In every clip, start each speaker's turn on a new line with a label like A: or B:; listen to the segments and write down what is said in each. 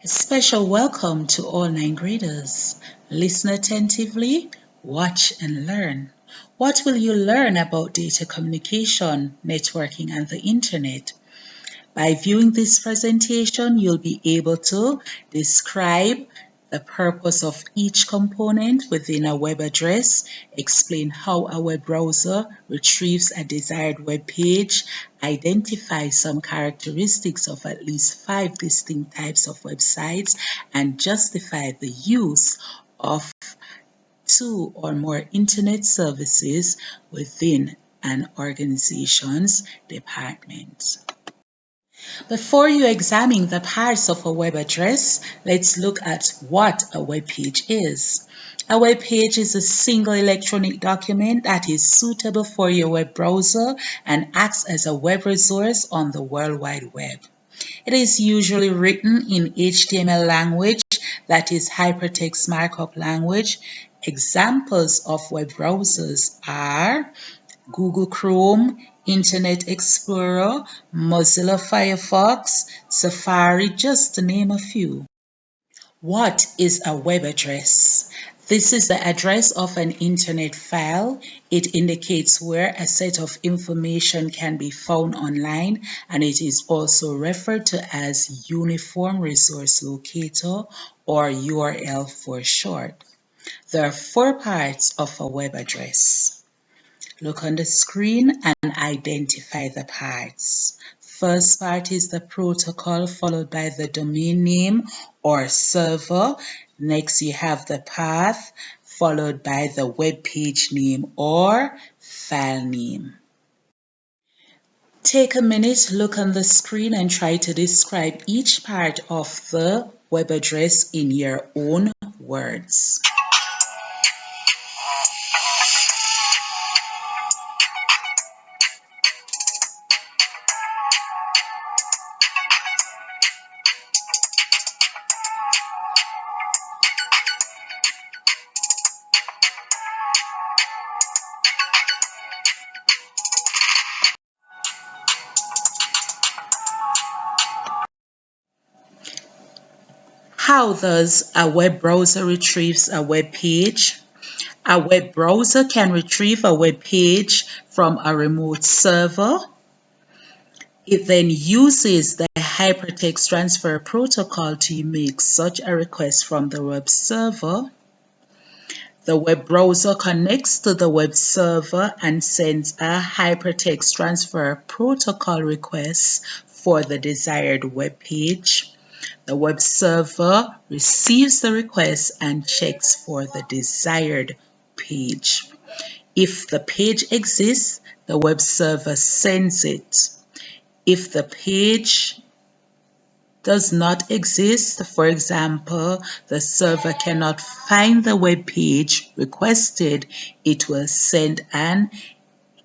A: A special welcome to all ninth graders. Listen attentively, watch and learn. What will you learn about data communication, networking, and the internet? By viewing this presentation, you'll be able to describe the purpose of each component within a web address, explain how a web browser retrieves a desired web page, identify some characteristics of at least 5 distinct types of websites, and justify the use of 2 or more internet services within an organization's department. Before you examine the parts of a web address, let's look at what a web page is. A web page is a single electronic document that is suitable for your web browser and acts as a web resource on the World Wide Web. It is usually written in HTML language, that is hypertext markup language. Examples of web browsers are Google Chrome, Internet Explorer, Mozilla Firefox, Safari, just to name a few. What is a web address? This is the address of an internet file. It indicates where a set of information can be found online, and it is also referred to as Uniform Resource Locator, or URL for short. There are 4 parts of a web address. Look on the screen and identify the parts. First part is the protocol, followed by the domain name or server. Next you have the path, followed by the web page name or file name. Take a minute, look on the screen and try to describe each part of the web address in your own words. How does a web browser retrieve a web page? A web browser can retrieve a web page from a remote server. It then uses the hypertext transfer protocol to make such a request from the web server. The web browser connects to the web server and sends a hypertext transfer protocol request for the desired web page. The web server receives the request and checks for the desired page. If the page exists, the web server sends it. If the page does not exist, for example, the server cannot find the web page requested, it will send an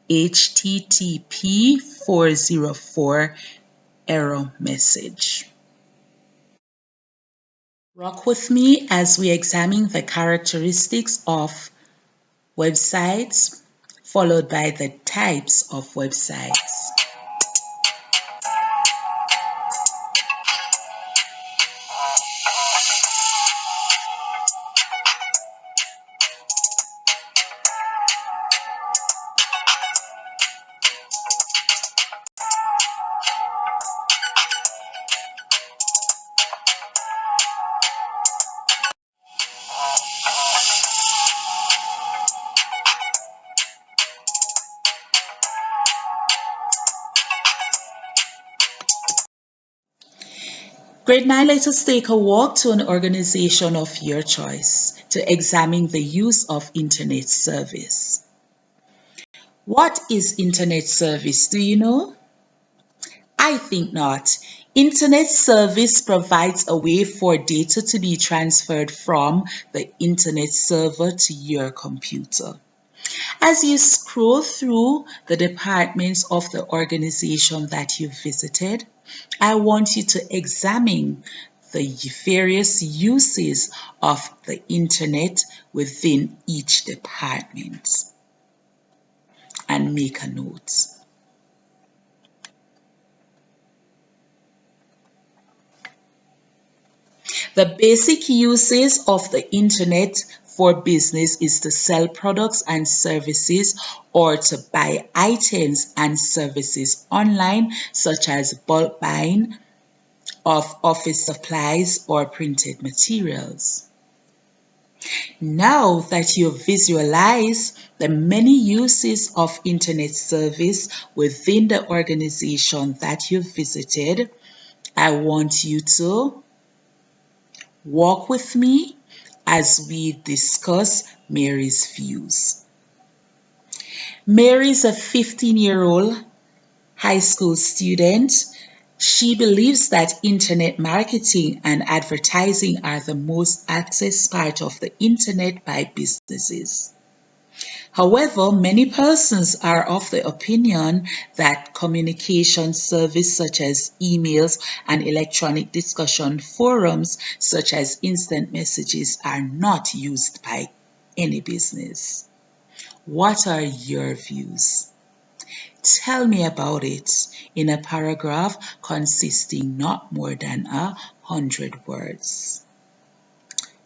A: HTTP 404 error message. Rock with me as we examine the characteristics of websites, followed by the types of websites. Grade 9, let us take a walk to an organization of your choice to examine the use of internet service. What is internet service? Do you know? I think not. Internet service provides a way for data to be transferred from the internet server to your computer. As you scroll through the departments of the organization that you visited, I want you to examine the various uses of the internet within each department and make a note. The basic uses of the internet for business is to sell products and services or to buy items and services online, such as bulk buying of office supplies or printed materials. Now that you've visualized the many uses of internet service within the organization that you've visited, I want you to walk with me as we discuss Mary's views. Mary is a 15-year-old high school student. She believes that internet marketing and advertising are the most accessed part of the internet by businesses. However, many persons are of the opinion that communication service such as emails and electronic discussion forums such as instant messages are not used by any business. What are your views? Tell me about it in a paragraph consisting not more than 100 words.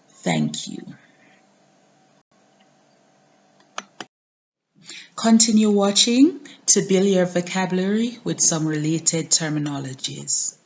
A: Thank you. Continue watching to build your vocabulary with some related terminologies.